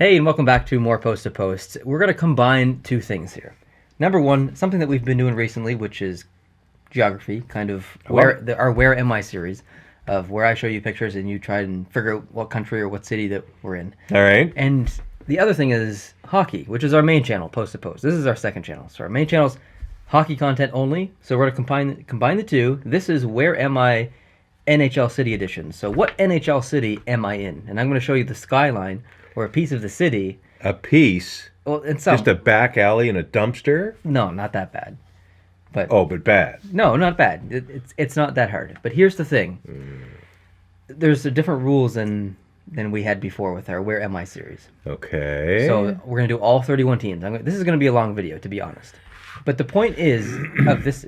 Hey, and welcome back to more Post to Post. We're going to combine two things here. Number one, something that we've been doing recently, which is geography, kind of our Where Am I series, of where I show you pictures and you try and figure out what country or what city that we're in. All right. And the other thing is hockey, which is our main channel, Post to Post. This is our second channel. So our main channel's hockey content only. So we're going to combine the two. This is Where Am I NHL City Edition. So what NHL city am I in? And I'm going to show you the skyline or a piece of the city. A piece? Well, in some. Just a back alley and a dumpster? No, not that bad. But bad. No, not bad. It's not that hard. But here's the thing. There's different rules than we had before with our Where Am I series. Okay. So we're going to do all 31 teams. This is going to be a long video, to be honest. But the point of this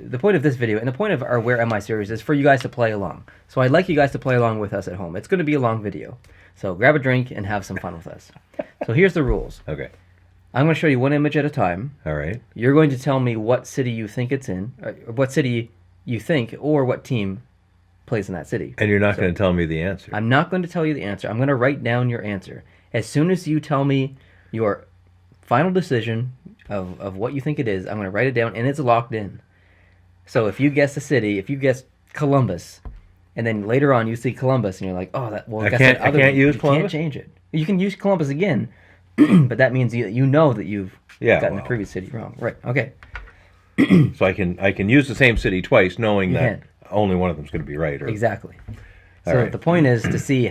video and the point of our Where Am I series is for you guys to play along. So I'd like you guys to play along with us at home. It's going to be a long video. So grab a drink and have some fun with us. So here's the rules. Okay. I'm going to show you one image at a time. All right. You're going to tell me what city you think it's in, or what city you think, or what team plays in that city. And you're not going to tell me the answer. I'm not going to tell you the answer. I'm going to write down your answer. As soon as you tell me your final decision of what you think it is, I'm going to write it down, and it's locked in. So if you guess the city, if you guess Columbus, and then later on you see Columbus, and you're like, oh, I can't use Columbus? You can't change it. You can use Columbus again, but that means you know that you've gotten the previous city wrong. Right, okay. So I can use the same city twice, knowing that only one of them is going to be right. Or... Exactly. So the point is to see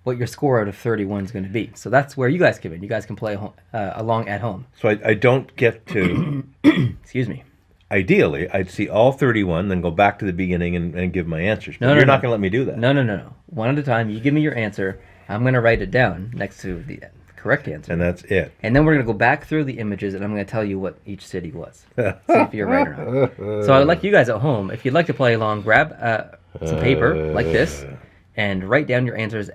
what your score out of 31 is going to be. So that's where you guys come in. You guys can play along at home. So I don't get to... Excuse me. Ideally, I'd see all 31, then go back to the beginning and give my answers. But you're not going to let me do that. No. One at a time. You give me your answer. I'm going to write it down next to the correct answer. And that's it. And then we're going to go back through the images, and I'm going to tell you what each city was. See if you're right or not. So I'd like you guys at home, if you'd like to play along, grab some paper like this and write down your answers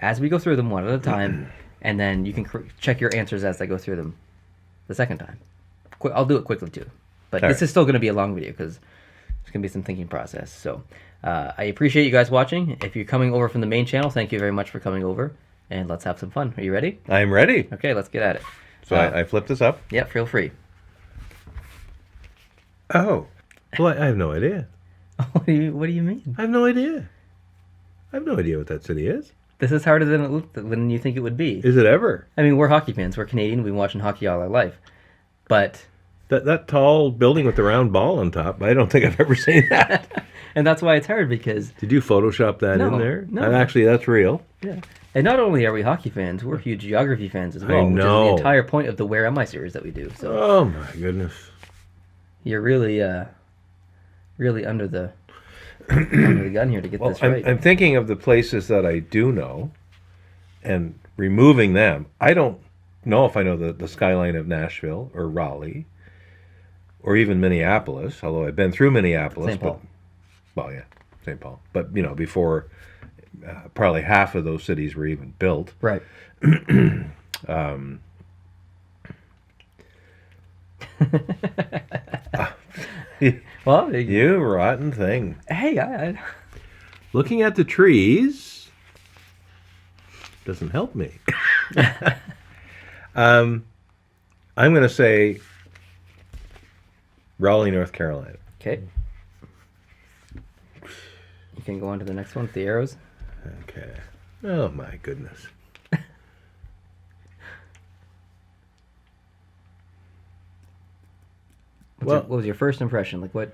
as we go through them one at a time, and then you can check your answers as I go through them the second time. I'll do it quickly too. But this is still going to be a long video because there's going to be some thinking process. So I appreciate you guys watching. If you're coming over from the main channel, thank you very much for coming over. And let's have some fun. Are you ready? I'm ready. Okay, let's get at it. So I flip this up? Yeah, feel free. Oh. Well, I have no idea. What do you mean? I have no idea. I have no idea what that city is. This is harder than you think it would be. Is it ever? I mean, we're hockey fans. We're Canadian. We've been watching hockey all our life. But... That tall building with the round ball on top, I don't think I've ever seen that. And that's why it's hard, because... Did you Photoshop that in there? No. And actually, that's real. Yeah. And not only are we hocky fans, we're huge geography fans as well. I know. Which is the entire point of the Where Am I series that we do. So oh, my goodness. You're really under the gun here to get this right. I'm thinking of the places that I do know and removing them. I don't know if I know the skyline of Nashville or Raleigh or even Minneapolis, although I've been through Minneapolis. St. Paul. St. Paul. But, before probably half of those cities were even built. Right. Well, you rotten thing. Hey, looking at the trees doesn't help me. I'm going to say Raleigh, North Carolina. Okay. You can go on to the next one with the arrows. Okay. Oh, my goodness. What was your first impression? Like what?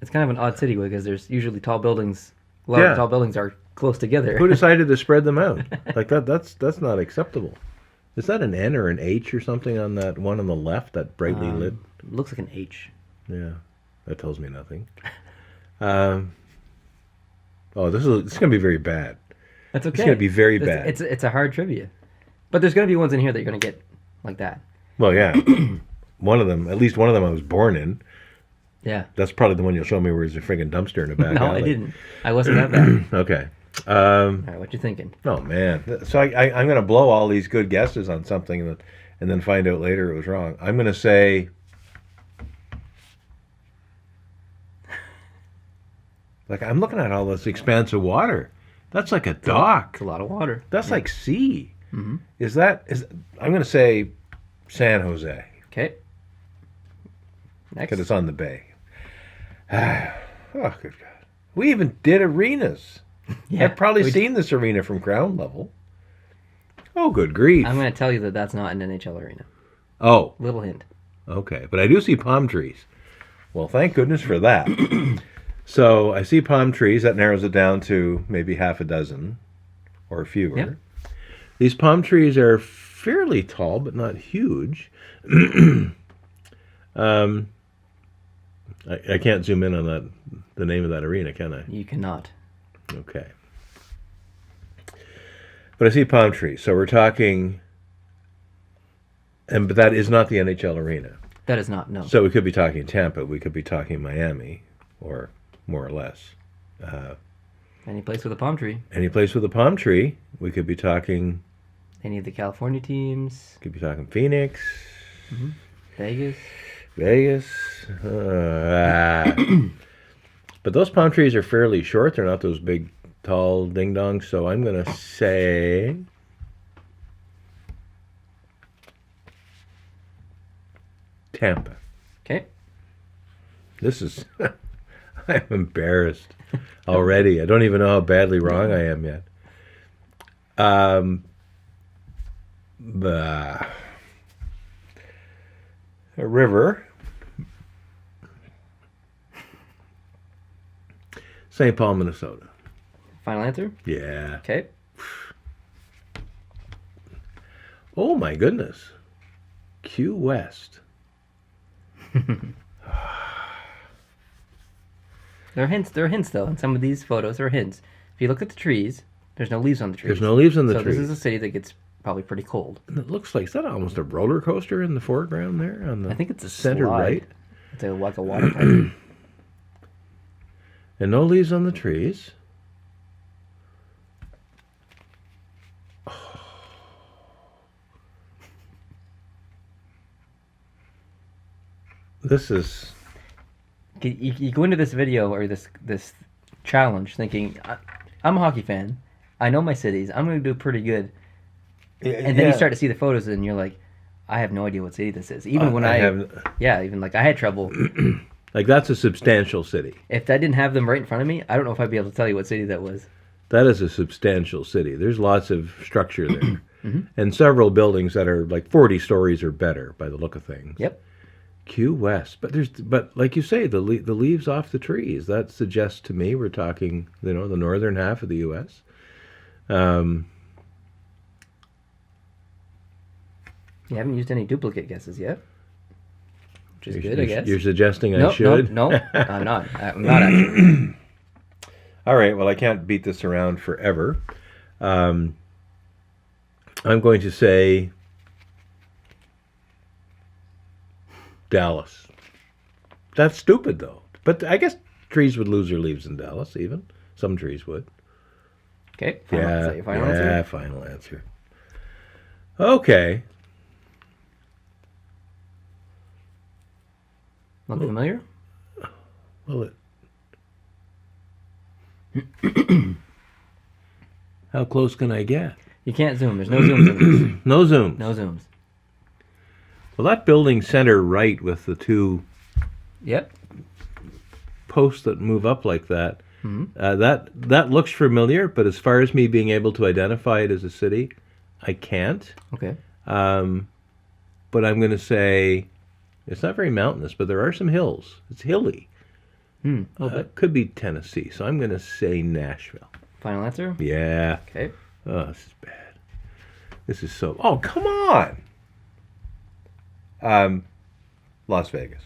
It's kind of an odd city because there's usually tall buildings. A lot of tall buildings are close together. Who decided to spread them out? Like that's not acceptable. Is that an N or an H or something on that one on the left, that brightly lit? Looks like an H. Yeah, that tells me nothing. This is going to be very bad. That's okay. It's going to be very bad. It's a hard trivia. But there's going to be ones in here that you're going to get like that. Well, yeah. At least one of them I was born in. Yeah. That's probably the one you'll show me where there's a friggin' dumpster in the back alley. No, I didn't. I wasn't that bad. Okay. All right, what you thinking? Oh, man. So I'm going to blow all these good guesses on something and then find out later it was wrong. I'm going to say... Like, I'm looking at all this expanse of water. That's like a dock. It's a lot of water. That's like sea. Mm-hmm. Is I'm going to say San Jose. Okay. Next. Because it's on the bay. Oh, good God. We even did arenas. Yeah, I've probably seen this arena from ground level. Oh, good grief. I'm going to tell you that that's not an NHL arena. Oh. Little hint. Okay. But I do see palm trees. Well, thank goodness for that. So I see palm trees. That narrows it down to maybe half a dozen or fewer. Yep. These palm trees are fairly tall, but not huge. I can't zoom in on the name of that arena, can I? You cannot. Okay. But I see palm trees. So we're talking, but that is not the NHL arena. That is not, no. So we could be talking Tampa. We could be talking Miami, or more or less. Any place with a palm tree. Any place with a palm tree. We could be talking. Any of the California teams. Could be talking Phoenix. Mm-hmm. Vegas. But those palm trees are fairly short. They're not those big, tall ding-dongs. So I'm going to say Tampa. Okay. This is... I'm embarrassed already. I don't even know how badly wrong I am yet. A river. St. Paul, Minnesota. Final answer? Yeah. Okay. Oh my goodness. Q West. There are hints though. In some of these photos, there are hints. If you look at the trees, there's no leaves on the trees. There's no leaves on the trees. trees. So this is a city that gets probably pretty cold. And it looks like, is that almost a roller coaster in the foreground there? On the I think it's a center slide. right. It's like a water park. And no leaves on the trees. This is... You go into this video or this challenge thinking, I'm a hockey fan. I know my cities. I'm going to do pretty good. And then you start to see the photos and you're like, I have no idea what city this is. Even when I had trouble. Like, that's a substantial city. If I didn't have them right in front of me, I don't know if I'd be able to tell you what city that was. That is a substantial city. There's lots of structure there. And several buildings that are like 40 stories or better by the look of things. Yep. Q West. But like you say, the leaves off the trees. That suggests to me we're talking, the northern half of the U.S. You haven't used any duplicate guesses yet, which is good, I guess. You're suggesting I should? No, I'm not. I'm not actually. All right, well, I can't beat this around forever. I'm going to say Dallas. That's stupid, though. But I guess trees would lose their leaves in Dallas, even. Some trees would. Okay, final answer? Yeah, final answer. Okay. Look familiar? Well, how close can I get? You can't zoom. There's no zooms in this. No zooms. No zooms. Well, that building center right with the two posts that move up like that, that looks familiar, but as far as me being able to identify it as a city, I can't. Okay. But I'm going to say it's not very mountainous, but there are some hills. It's hilly. Could be Tennessee, so I'm going to say Nashville. Final answer? Yeah. Okay. Oh, this is bad. This is so... Oh, come on! Las Vegas.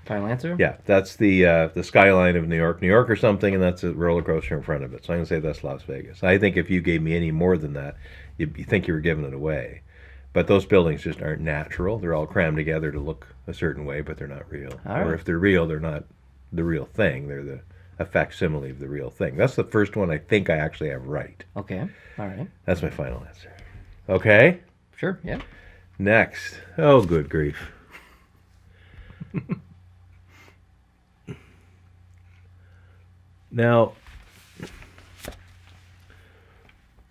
Final answer? Yeah, that's the skyline of New York or something, and that's a roller coaster in front of it. So I'm going to say that's Las Vegas. I think if you gave me any more than that, you think you were giving it away. But those buildings just aren't natural. They're all crammed together to look a certain way, but they're not real. All right. Or if they're real, they're not the real thing. They're a facsimile of the real thing. That's the first one I think I actually have right. Okay. All right. That's my final answer. Okay? Sure, yeah. Next. Oh, good grief. Now,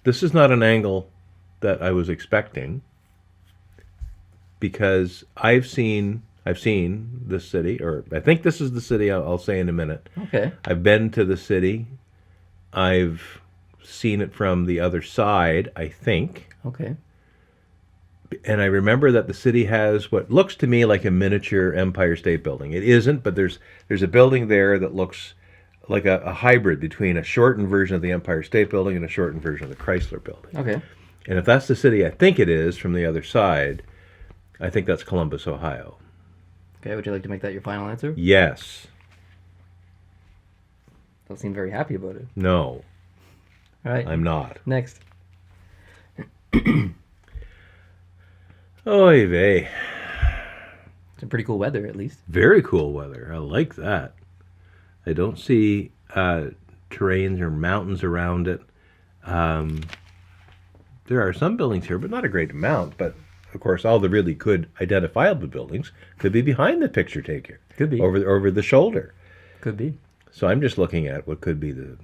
This is not an angle that I was expecting, because I've seen this city, or I think this is the city. I'll say in a minute. Okay. I've been to the city. I've seen it from the other side, I think. Okay. And I remember that the city has what looks to me like a miniature Empire State Building. It isn't, but there's a building there that looks like a hybrid between a shortened version of the Empire State Building and a shortened version of the Chrysler Building. Okay. And if that's the city I think it is from the other side, I think that's Columbus, Ohio. Okay. Would you like to make that your final answer? Yes. Don't seem very happy about it. No. All right. I'm not. Next. Oy vey. Some pretty cool weather, at least. Very cool weather. I like that. I don't see terrains or mountains around it. There are some buildings here, but not a great amount. But, of course, all the really good identifiable buildings could be behind the picture taker. Could be. Over the shoulder. Could be. So I'm just looking at what could be the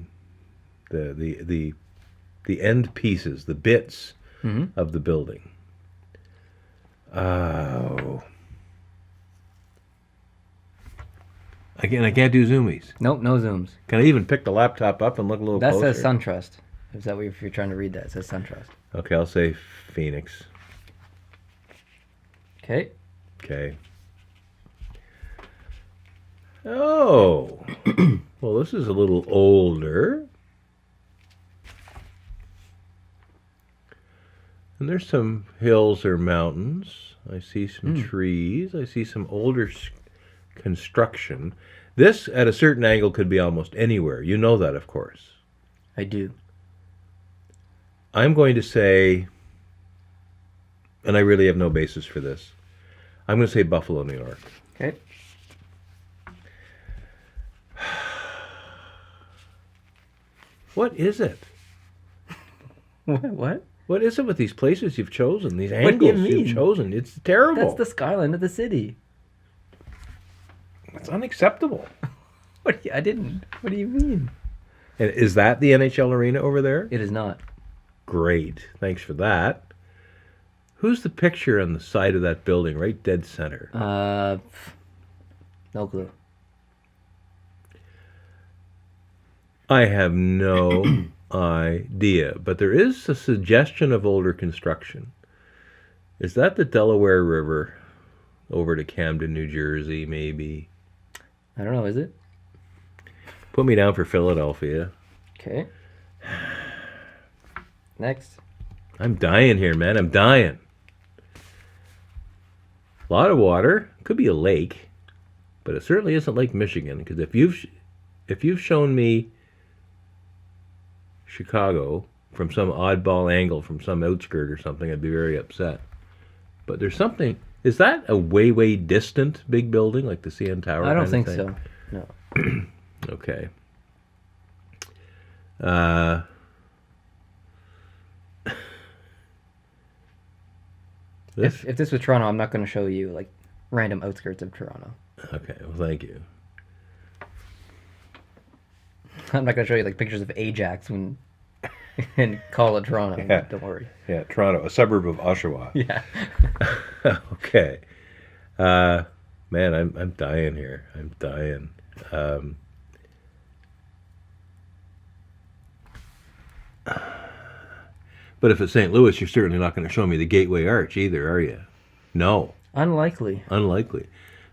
end pieces, the bits of the building. Oh. Again, I can't do zoomies. Nope, no zooms. Can I even pick the laptop up and look a little That closer? says SunTrust. Is that what if you're trying to read that? It says SunTrust. Okay, I'll say Phoenix. Okay. Okay. Oh. Well, this is a little older. And there's some hills or mountains. I see some trees. I see some older construction. This, at a certain angle, could be almost anywhere. You know that, of course. I do. I'm going to say, and I really have no basis for this, I'm going to say Buffalo, New York. Okay. What is it? What? What is it with these places you've chosen, these What do you angles mean? you've chosen? It's terrible. That's the skyline of the city. It's unacceptable. What? I didn't. What do you mean? And is that the NHL arena over there? It is not. Great. Thanks for that. Who's the picture on the side of that building, right dead center? No clue. I have no idea, but there is a suggestion of older construction. Is that the Delaware River over to Camden, New Jersey, maybe? I don't know. Is it? Put me down for Philadelphia. Okay. Next. I'm dying here, man. I'm dying. A lot of water. Could be a lake, but it certainly isn't Lake Michigan. Because if you've shown me Chicago from some oddball angle, from some outskirt or something, I'd be very upset. But there's something. Is that a way distant big building like the CN Tower? I don't kind think of thing? so. No. Okay. If this was Toronto, I'm not going to show you like random outskirts of Toronto. Okay, well, thank you. I'm not going to show you like pictures of Ajax and call it Toronto. Yeah. Don't worry. Yeah, Toronto, a suburb of Oshawa. Yeah. Okay. Man, I'm dying here. I'm dying. But if it's St. Louis, you're certainly not going to show me the Gateway Arch either, are you? No. Unlikely. Unlikely.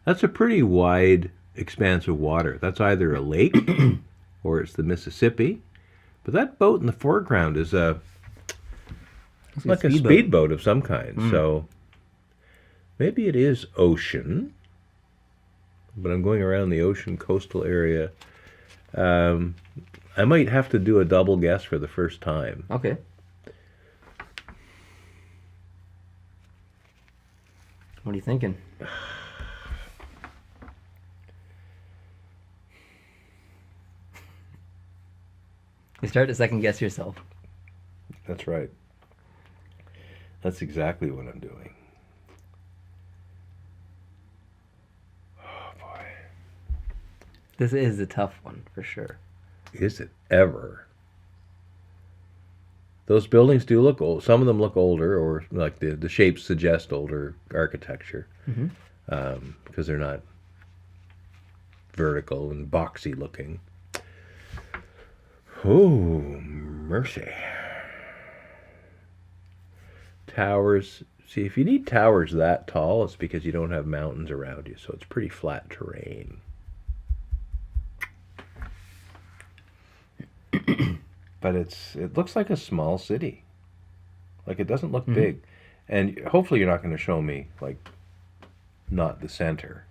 That's a pretty wide expanse of water. That's either a lake or it's the Mississippi. But that boat in the foreground is like a speedboat of some kind. So maybe it is ocean. But I'm going around the ocean coastal area. I might have to do a double guess for the first time. Okay. What are you thinking? You start to second guess yourself. That's right. That's exactly what I'm doing. Oh, boy. This is a tough one, for sure. Is it ever? Those buildings do look old. Some of them look older, or like the shapes suggest older architecture, because they're not vertical and boxy looking. Oh, mercy. Towers. See, if you need towers that tall, it's because you don't have mountains around you, so it's pretty flat terrain. But it looks like a small city. Like, it doesn't look big. And hopefully you're not going to show me, like, not the center.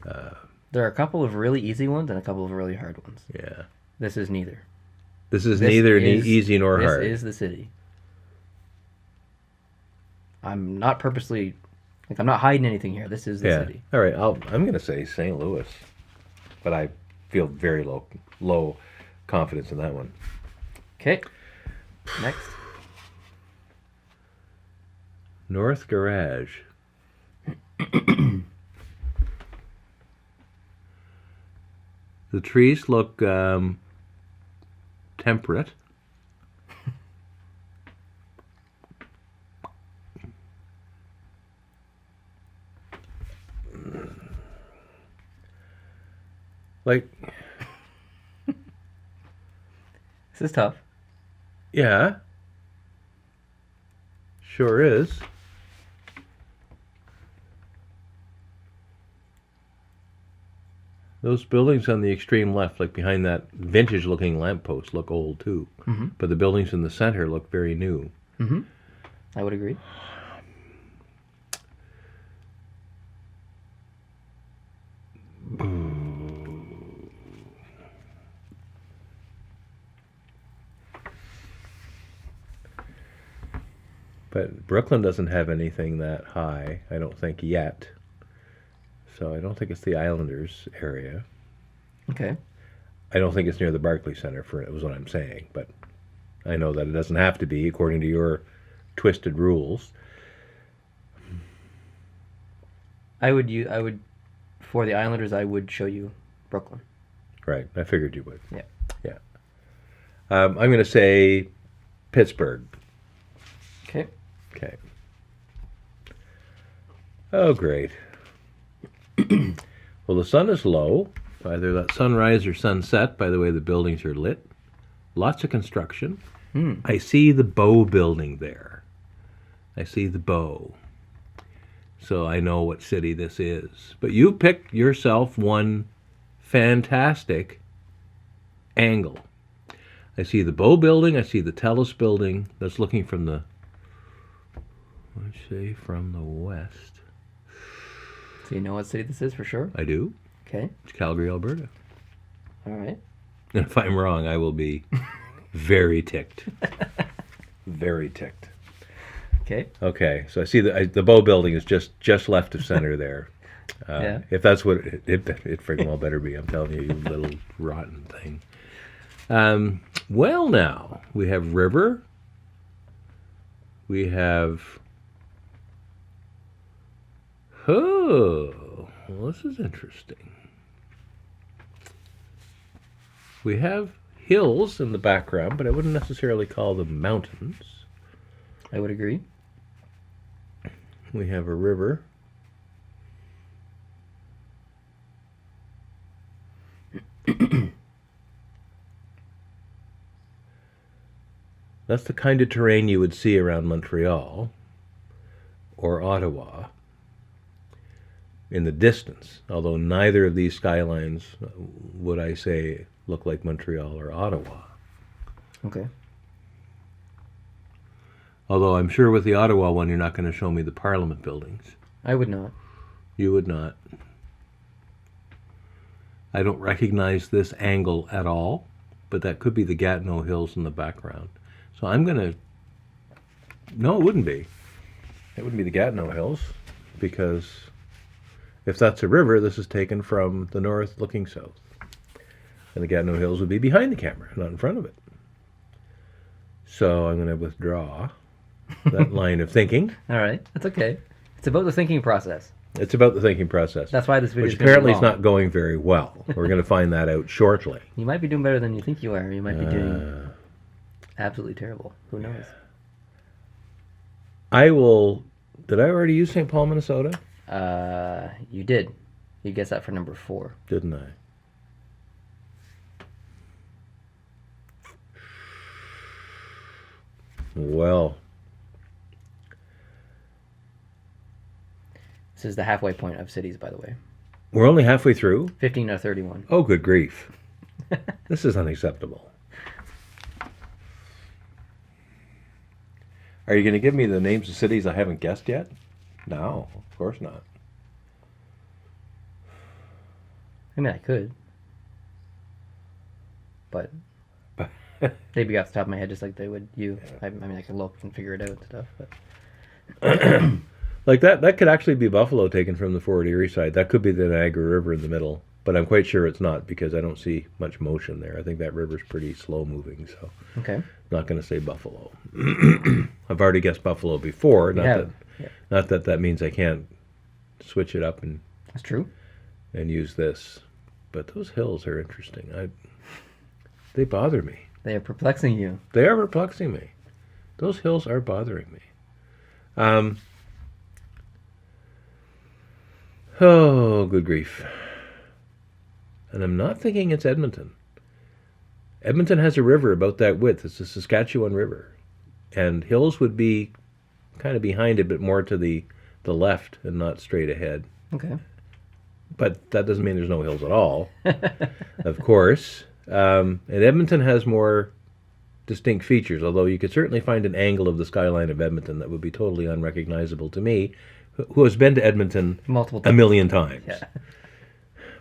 There are a couple of really easy ones and a couple of really hard ones. Yeah. This is neither. This is neither easy nor hard. This is the city. I'm not purposely, like, I'm not hiding anything here. This is the city. All right, I'm going to say St. Louis. But I feel very low confidence in that one. Okay. Next. North Garage. The trees look temperate. Like, this is tough. yeah, sure is. Those buildings on the extreme left, like behind that vintage-looking lamppost, look old too. But the buildings in the center look very new. I would agree. But Brooklyn doesn't have anything that high, I don't think, yet. So I don't think it's the Islanders area. Okay. I don't think it's near the Barclays Center, was what I'm saying. But I know that it doesn't have to be, according to your twisted rules. I would, for the Islanders, I would show you Brooklyn. Right, I figured you would. Yeah. Yeah. I'm going to say Pittsburgh. Okay. Okay. Oh, great. Well, the sun is low. Either that sunrise or sunset, by the way the buildings are lit. Lots of construction. I see the Bow building there. I see the Bow. So I know what city this is. But you pick yourself one fantastic angle. I see the Bow building. I see the Telus building. That's looking from the, let's say, from the west. So you know what city this is for sure? I do. Okay. It's Calgary, Alberta. All right. And if I'm wrong, I will be very ticked. Very ticked. Okay. Okay, so I see the Bow building is just left of center there. Yeah. If that's what it friggin' well better be. I'm telling you, you little rotten thing. Well, now we have river. We have. Oh, well, this is interesting. We have hills in the background, but I wouldn't necessarily call them mountains. I would agree. We have a river. That's the kind of terrain you would see around Montreal or Ottawa in the distance, although neither of these skylines would I say look like Montreal or Ottawa. Okay. Although I'm sure with the Ottawa one, you're not going to show me the Parliament buildings. I would not. You would not. I don't recognize this angle at all, but that could be the Gatineau Hills in the background. So I'm going to... No, it wouldn't be. It wouldn't be the Gatineau Hills, because if that's a river, this is taken from the north looking south. And the Gatineau Hills would be behind the camera, not in front of it. So I'm going to withdraw that line of thinking. All right. That's okay. It's about the thinking process. It's about the thinking process. That's why this video which is gonna be apparently is long. not going very well. We're going to find that out shortly. You might be doing better than you think you are. You might be doing absolutely terrible. Who knows? I will. Did I already use St. Paul, Minnesota? You did. You guessed that for number 4. Didn't I? Well, This is the halfway point of cities, by the way. we're only halfway through. 15 or 31. Oh, good grief! This is unacceptable. Are you going to give me the names of cities I haven't guessed yet? No, of course not. I mean, I could. But they'd be off the top of my head just like they would you. Yeah. I mean, I could look and figure it out and stuff. But Like that could actually be Buffalo taken from the Fort Erie side. That could be the Niagara River in the middle. But I'm quite sure it's not because I don't see much motion there. I think that river's pretty slow moving, so okay. I'm not going to say Buffalo. I've already guessed Buffalo before. Yeah. Not that means I can't switch it up and That's true. use this. But those hills are interesting. They bother me. They are perplexing you. They are perplexing me. Those hills are bothering me. Oh, good grief. And I'm not thinking it's Edmonton. Edmonton has a river about that width. It's the Saskatchewan River. And hills would be kind of behind it, but more to the left and not straight ahead. Okay. But that doesn't mean there's no hills at all, of course. And Edmonton has more distinct features, although you could certainly find an angle of the skyline of Edmonton that would be totally unrecognizable to me, who has been to Edmonton Multiple a times. million times. Yeah.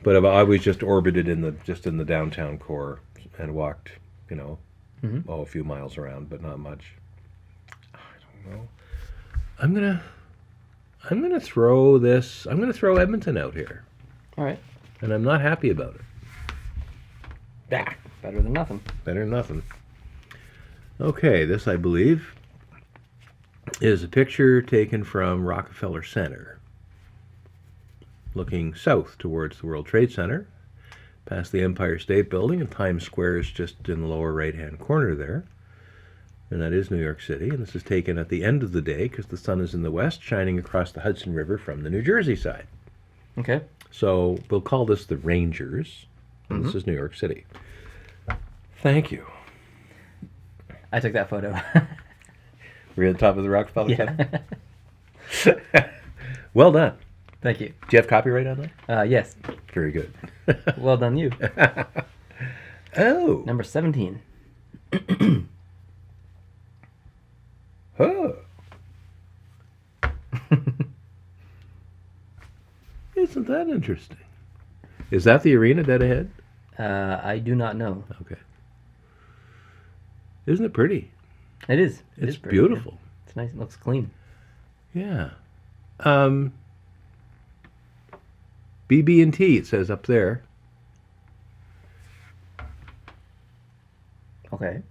But I've always just orbited in the downtown core and walked, a few miles around, but not much. I don't know. I'm gonna throw Edmonton out here, All right. and I'm not happy about it. Yeah. Better than nothing. Better than nothing. Okay, this I believe is a picture taken from Rockefeller Center, looking south towards the World Trade Center, past the Empire State Building, and Times Square is just in the lower right-hand corner there. And that is New York City, and this is taken at the end of the day because the sun is in the west, shining across the Hudson River from the New Jersey side. Okay. So we'll call this the Rangers, and this is New York City. Thank you. I took that photo. We're at the top of the Rockefeller Yeah. Center. Well done. Thank you. Do you have copyright on that? Yes. Very good. Well done, you. Oh. Number 17. Oh. Isn't that interesting? Is that the arena dead ahead? I do not know. Okay. Isn't it pretty? It is. It's is pretty, beautiful. yeah. It's nice. It looks clean. Yeah. BB&T, it says up there. Okay.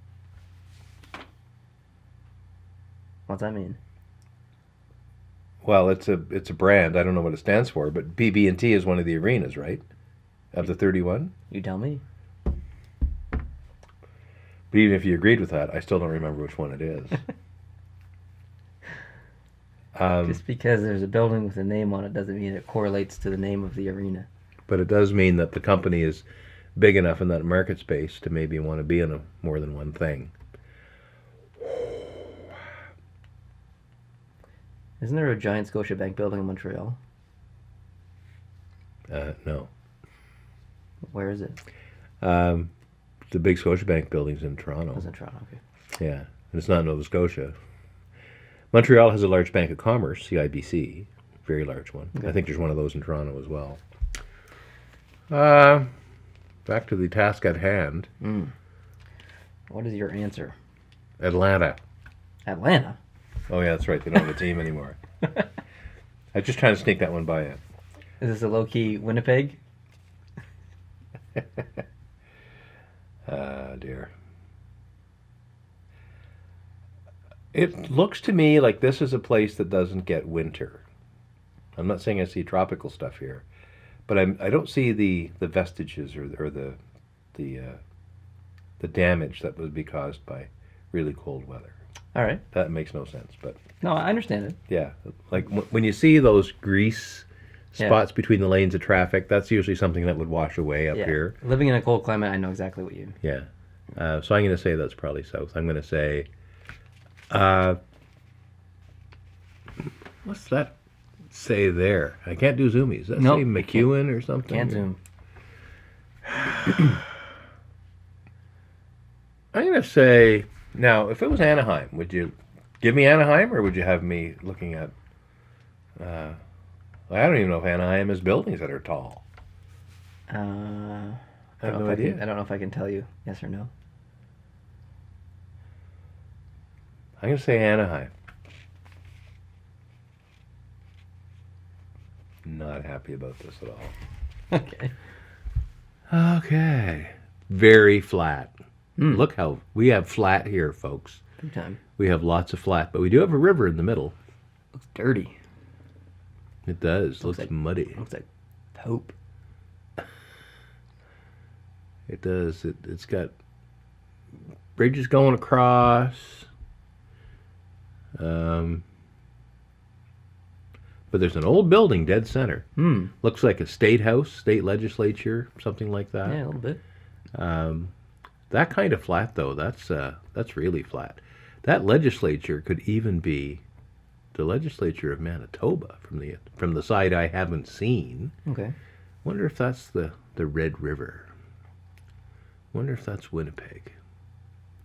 What's that mean? Well, it's a brand. I don't know what it stands for, but BB&T is one of the arenas, right? Of the 31. You tell me. But even if you agreed with that, I still don't remember which one it is. Just because there's a building with a name on it doesn't mean it correlates to the name of the arena. But it does mean that the company is big enough in that market space to maybe want to be in more than one thing. Isn't there a giant Scotiabank building in Montreal? No. Where is it? The big Scotiabank building's in Toronto. It's in Toronto. Okay. Yeah, and it's not Nova Scotia. Montreal has a large bank of commerce, CIBC, very large one. Okay. I think there's one of those in Toronto as well. Back to the task at hand. What is your answer? Atlanta. Atlanta? Oh yeah, that's right. They don't have a team anymore. I'm just trying to sneak that one by you. Is this a low-key Winnipeg? Dear. It looks to me like this is a place that doesn't get winter. I'm not saying I see tropical stuff here, but I don't see the vestiges or the damage that would be caused by really cold weather. All right. That makes no sense, but No, I understand it. yeah, like when you see those grease spots between the lanes of traffic, that's usually something that would wash away up here. Living in a cold climate, I know exactly what you. Yeah. So I'm going to say that's probably south. I'm going to say, what's that say there? I can't do zoomies. Does that Nope, say McEwen or something? Can't zoom. I'm going to say, now, if it was Anaheim, would you give me Anaheim or would you have me looking at, I don't even know if Anaheim has buildings that are tall. I have don't no know idea. I don't know if I can tell you yes or no. I'm going to say Anaheim. Not happy about this at all. Okay. Okay. Very flat. Mm. Look how we have flat here, folks. Big time. We have lots of flat, but we do have a river in the middle. Looks dirty. It does. Looks like- muddy. Looks like poop. It does. It's got bridges going across. But there's an old building dead center. Hmm. Looks like a state house, state legislature, something like that. Yeah, a little bit. That kind of flat, though, that's really flat. That legislature could even be the legislature of Manitoba from the side I haven't seen. Okay. Wonder if that's the Red River. Wonder if that's Winnipeg.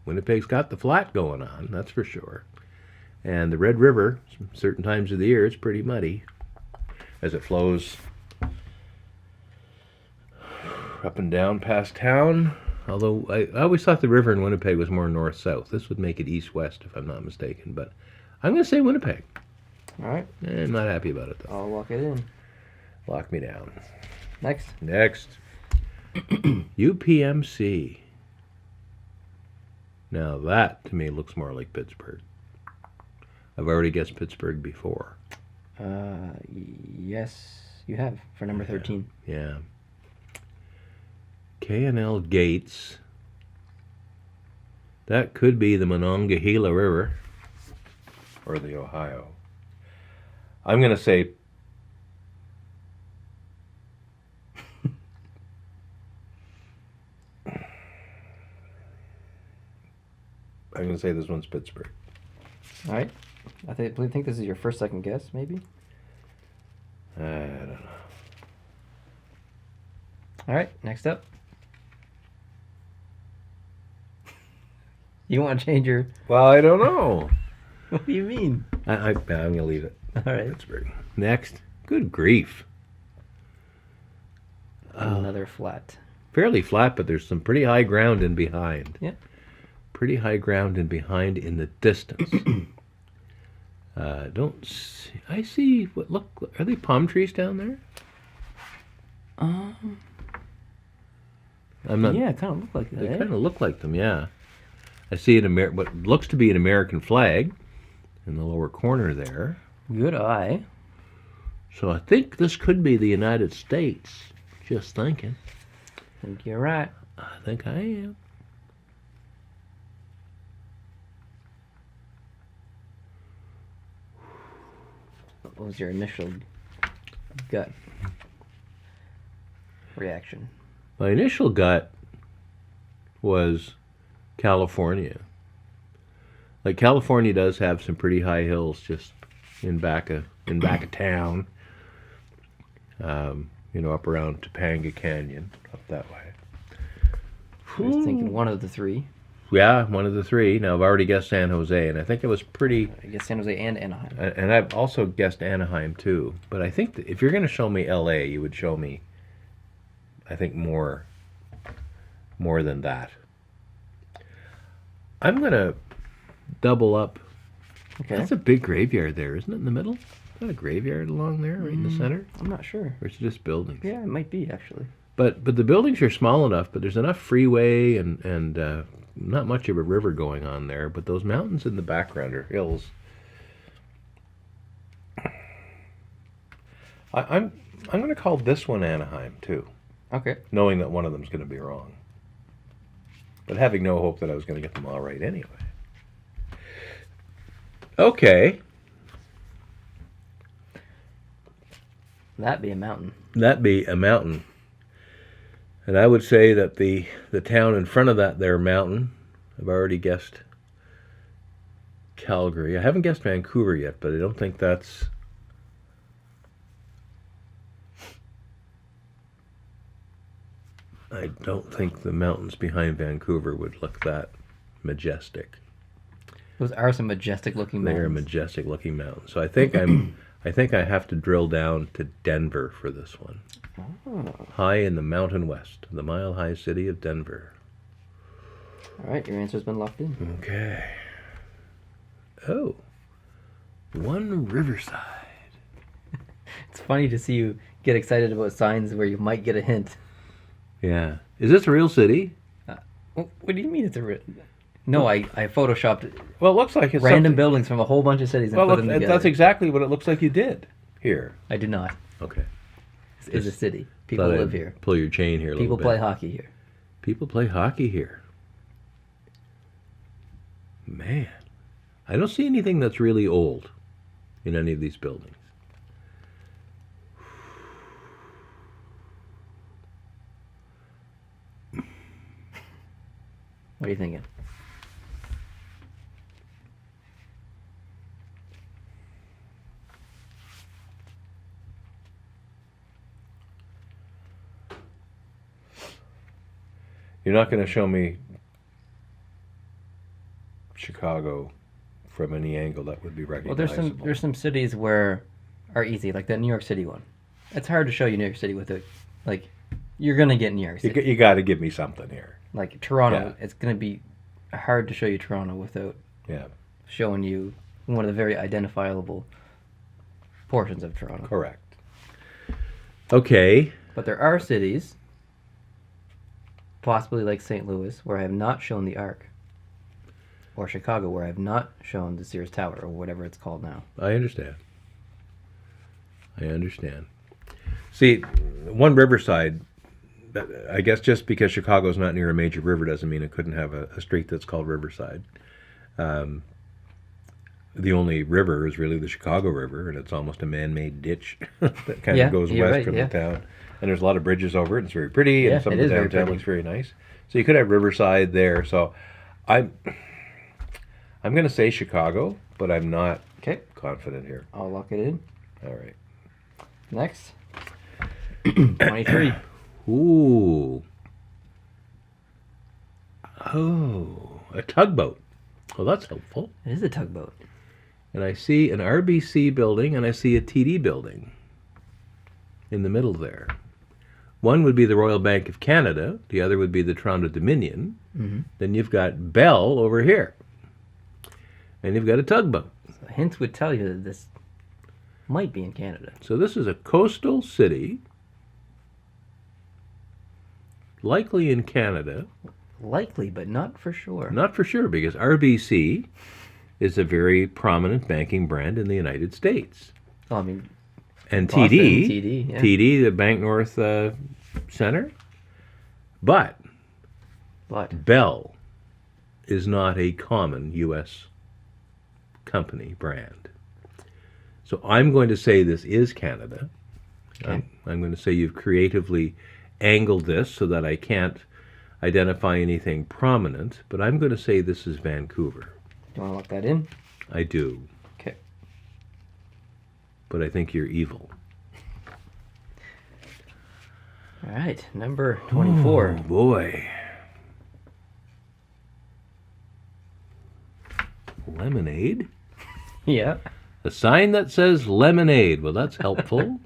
Winnipeg's got the flat going on, that's for sure. And the Red River, certain times of the year, it's pretty muddy as it flows up and down past town. Although I always thought the river in Winnipeg was more north-south. This would make it east-west if I'm not mistaken. But I'm going to say Winnipeg. All right. I'm not happy about it, though. I'll walk it in. Lock me down. Next. Next. UPMC. Now that, to me, looks more like Pittsburgh. I've already guessed Pittsburgh before. Yes, you have for number 13. Yeah. K&L Gates. That could be the Monongahela River. Or the Ohio. I'm going to say... I'm going to say this one's Pittsburgh. All right. I think this is your second guess, maybe. I don't know. All right. Next up. You want to change your? Well, I don't know. What do you mean? I'm going to leave it. All right. Pittsburgh. Next. Good grief. Another flat. Fairly flat, but there's some pretty high ground in behind. Yeah. Pretty high ground in behind in the distance. Don't see, I see what look, are they palm trees down there? I'm not. Yeah, it kind of look like that. They eh? kind of look like them, yeah. I see what looks to be an American flag in the lower corner there. Good eye. So I think this could be the United States. Just thinking. I think you're right. I think I am. What was your initial gut reaction? My initial gut was California. Like California does have some pretty high hills just in back of town. Up around Topanga Canyon, up that way. I was thinking one of the three. Yeah, one of the three. Now I've already guessed San Jose, and I think it was pretty. I guess San Jose and Anaheim. And I've also guessed Anaheim too. But I think that if you're going to show me L.A., you would show me, I think more than that. I'm going to double up. Okay. That's a big graveyard there, isn't it, in the middle? Is that a graveyard along there, right in the center? I'm not sure. Or is it just buildings? Yeah, it might be actually. But the buildings are small enough, but there's enough freeway and not much of a river going on there. But those mountains in the background are hills. I'm going to call this one Anaheim too, Okay. knowing that one of them's going to be wrong, but having no hope that I was going to get them all right anyway. Okay. That'd be a mountain. That'd be a mountain. And I would say that the town in front of that there mountain, I've already guessed Calgary. I haven't guessed Vancouver yet, but I don't think that's... I don't think the mountains behind Vancouver would look that majestic. Those are some majestic looking mountains. They're majestic looking mountains. So I think I think I have to drill down to Denver for this one. Oh. High in the mountain west, the mile-high city of Denver. All right, your answer's been locked in. Okay. Oh. One Riverside. It's funny to see you get excited about signs where you might get a hint. Yeah. Is this a real city? What do you mean it's a real... No, I photoshopped Well, it looks like it's random something... buildings from a whole bunch of cities and put them together. That's exactly what it looks like you did here. I did not. Okay. It's a city. People Thought live I'd here. Pull your chain here a People little bit. play hockey here. People play hockey here. Man. I don't see anything that's really old in any of these buildings. What are you thinking? You're not going to show me Chicago from any angle that would be Well, recognizable. there's some cities where are easy, like that New York City one. It's hard to show you New York City with it. Like, you're gonna get New York City. You got to give me something here. Like Toronto, Yeah. it's gonna be hard to show you Toronto without Yeah, showing you one of the very identifiable portions of Toronto. correct. Okay. But there are cities, possibly like St. Louis, where I have not shown the Arc, or Chicago, where I have not shown the Sears Tower, or whatever it's called now. I understand. See, one Riverside, I guess just because Chicago's not near a major river doesn't mean it couldn't have a street that's called Riverside. The only river is really the Chicago River, and it's almost a man-made ditch that kind Yeah, of goes you're west right, from yeah. the town. And there's a lot of bridges over it, and it's very pretty, Yeah, and some it of is the very downtown pretty. looks very nice. So you could have Riverside there. So I'm going to say Chicago, but I'm not Okay, confident here. I'll lock it in. All right. Next. 23. Ooh. Oh, a tugboat. Well, that's helpful. It is a tugboat. And I see an RBC building and I see a TD building in the middle there. One would be the Royal Bank of Canada. The other would be the Toronto Dominion. Mm-hmm. Then you've got Bell over here. And you've got a tugboat. So hints would tell you that this might be in Canada. So this is a coastal city, likely in Canada. Likely, but not for sure. Not for sure, because RBC is a very prominent banking brand in the United States. Oh, I mean, And Boston, TD, TD, yeah. TD, the Bank North Center. But Bell is not a common U.S. company brand. So I'm going to say this is Canada. Okay. I'm going to say you've creatively angled this so that I can't identify anything prominent, but I'm going to say this is Vancouver. Do you want to lock that in? I do, Okay. but I think you're evil. All right, number 24. Oh, boy. Lemonade? Yeah. A sign that says lemonade. Well, that's helpful.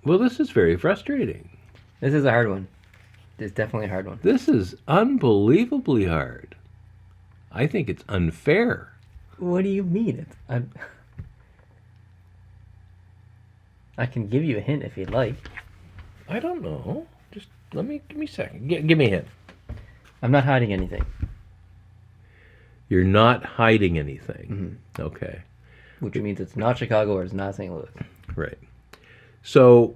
Well, this is very frustrating. This is a hard one. It's definitely a hard one. This is unbelievably hard. I think it's unfair. What do you mean? I can give you a hint if you'd like. I don't know. Just give me a second. Give me a hint. I'm not hiding anything. You're not hiding anything. Mm-hmm. Okay. Which means it's not Chicago or it's not St. Louis. Right. So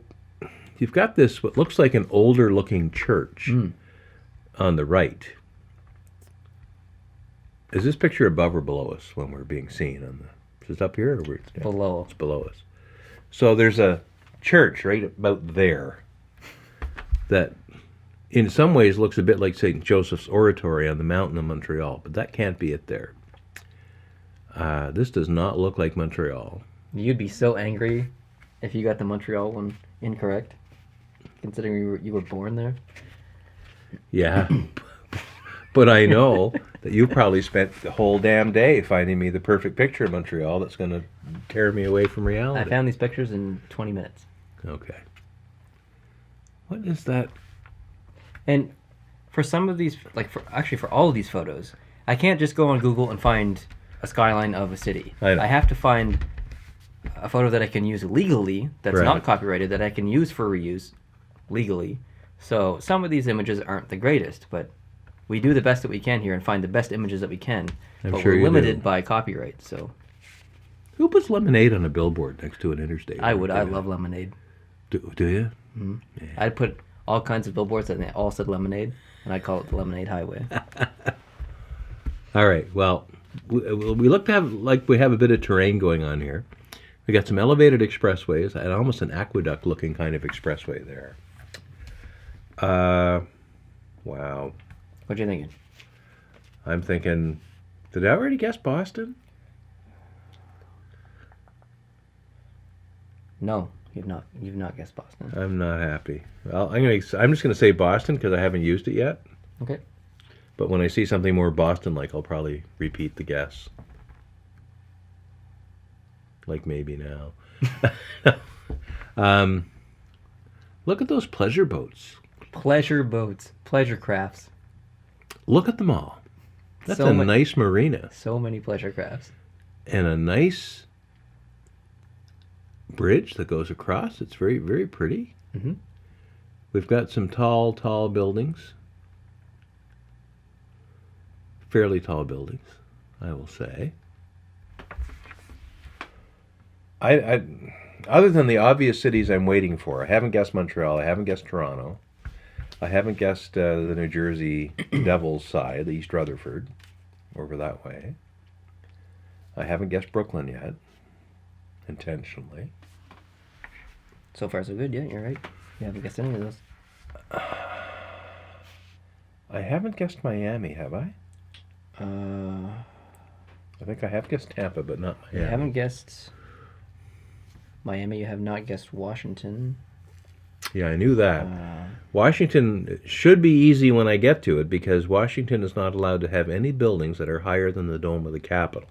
you've got this, what looks like an older looking church on the right. Is this picture above or below us when we're being seen? Is it up here or Below. It's below us. So there's a church right about there that in some ways looks a bit like St. Joseph's Oratory on the mountain of Montreal, but that can't be it there. This does not look like Montreal. You'd be so angry if you got the Montreal one incorrect, considering you were born there. Yeah. But I know that you probably spent the whole damn day finding me the perfect picture of Montreal that's going to tear me away from reality. I found these pictures in 20 minutes. Okay. What is that? And for some of these, for all of these photos, I can't just go on Google and find a skyline of a city. I know. I have to find a photo that I can use legally, that's Right. not copyrighted, that I can use for reuse legally. So some of these images aren't the greatest, but we do the best that we can here and find the best images that we can. I'm But sure we're you limited do. by copyright, so Who puts lemonade on a billboard next to an interstate? I would. I love lemonade. Do you? I'd put all kinds of billboards and they all said lemonade, and I'd call it the Lemonade Highway. All right. Well, we look to have we have a bit of terrain going on here. We got some elevated expressways and almost an aqueduct-looking kind of expressway there. Wow. What you thinking? I'm thinking, did I already guess Boston? No, you've not. You've not guessed Boston. I'm not happy. Well, I'm just gonna say Boston because I haven't used it yet. Okay. But when I see something more Boston-like, I'll probably repeat the guess. Like maybe now. Look at those pleasure boats. Pleasure boats, pleasure crafts. Look at them all. That's So a ma- nice marina So many pleasure crafts. and a nice bridge that goes across. It's very, very pretty. Mhm. We've got some tall, tall buildings. Fairly tall buildings, I will say. I other than the obvious cities I'm waiting for, I haven't guessed Montreal. I haven't guessed Toronto. I haven't guessed the New Jersey Devils side, the East Rutherford, over that way. I haven't guessed Brooklyn yet, intentionally. So far, so good. Yeah, you're right. You haven't guessed any of those. I haven't guessed Miami, have I? You I think I have guessed Tampa, but not Miami. haven't guessed Miami. You have not guessed Washington. Yeah, I knew that. Washington should be easy when I get to it because Washington is not allowed to have any buildings that are higher than the dome of the Capitol.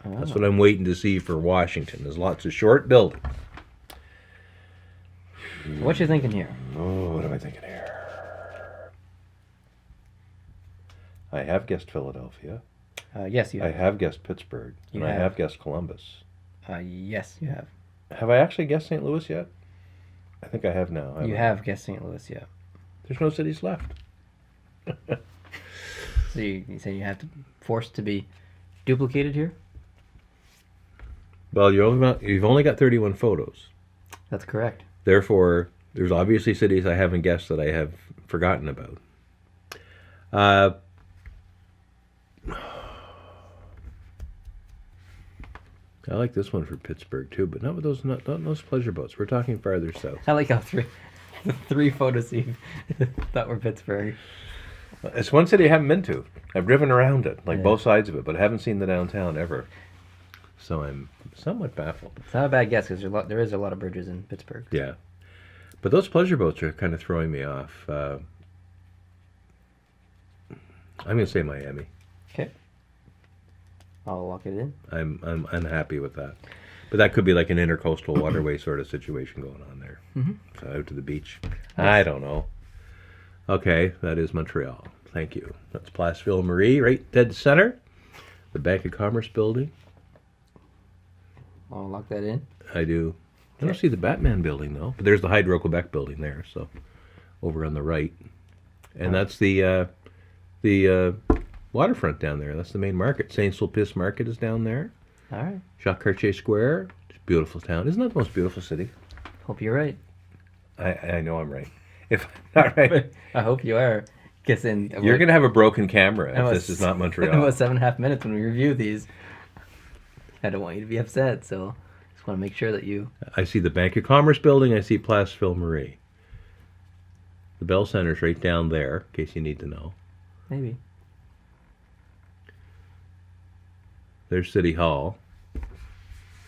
That's what I'm waiting to see for Washington. There's lots of short buildings. What you thinking here? Oh, what am I thinking here? I have guessed Philadelphia. Yes, you I have. have guessed Pittsburgh. You and I have. have guessed Columbus. Yes, you have. Have I actually guessed St. Louis yet? I think I have now. haven't You I? have guessed St. Louis, yeah. There's no cities left. So you say you have to forced to be duplicated here? Well, you've only got 31 photos. That's correct. Therefore, there's obviously cities I haven't guessed that I have forgotten about. I like this one for Pittsburgh too, but not with those not those pleasure boats. We're talking farther south. I like how the three photos you thought were Pittsburgh. It's one city I haven't been to. I've driven around it, like Yeah. both sides of it, but I haven't seen the downtown ever. So I'm somewhat baffled. It's not a bad guess because there is a lot of bridges in Pittsburgh. Yeah, but those pleasure boats are kind of throwing me off. I'm going to say Miami. Okay. I'll lock it in. I'm unhappy with that, but that could be like an intercoastal waterway sort of situation going on there. So out to the beach. I don't know. Okay, that is Montreal. Thank you. That's Place Ville Marie, right dead center. The Bank of Commerce building. I'll lock that in. I do. I don't see the Batman building though, but there's the Hydro-Quebec building there. So over on the right, and that's the waterfront down there. That's the main market. Saint-Sulpice Market is down there. All right. Jacques Cartier Square. It's a beautiful town. Isn't that the most beautiful city? Hope you're right. I know I'm right. If I'm not right, I hope you are. Guess in You're going to have a broken camera if about this is not in Montreal. about 7.5 minutes when we review these. I don't want you to be upset, so just want to make sure that you. I see the Bank of Commerce building. I see Place Ville Marie. The Bell Center's right down there, in case you need to know. Maybe. There's City Hall.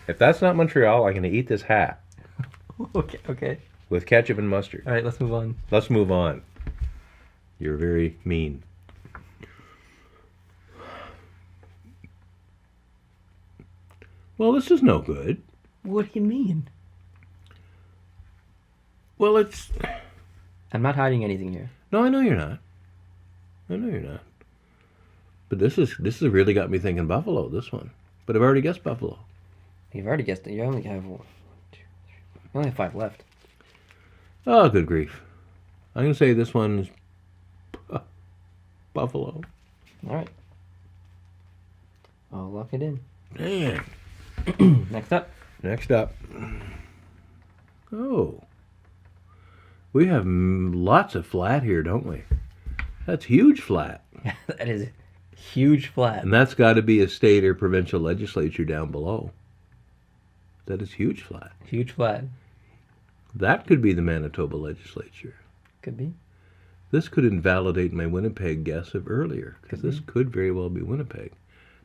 If that's not Montreal, I'm going to eat this hat Okay. with ketchup and mustard. All right, let's move on. Let's move on. You're very mean. Well, this is no good. What do you mean? Well, it's... I'm not hiding anything here. No, I know you're not. But this has really got me thinking Buffalo, this one. But I've already guessed Buffalo. You've already guessed it. You only have 1, 2, 3. You only have 5 left. Oh, good grief. I'm going to say this one's Buffalo. All right. I'll lock it in. Dang. Next up. Next up. Oh. We have lots of flat here, don't we? That's huge flat. That is huge flat. And that's got to be a state or provincial legislature down below. That is huge flat. Huge flat. That could be the Manitoba legislature. Could be. This could invalidate my Winnipeg guess of earlier, because this could very well be Winnipeg.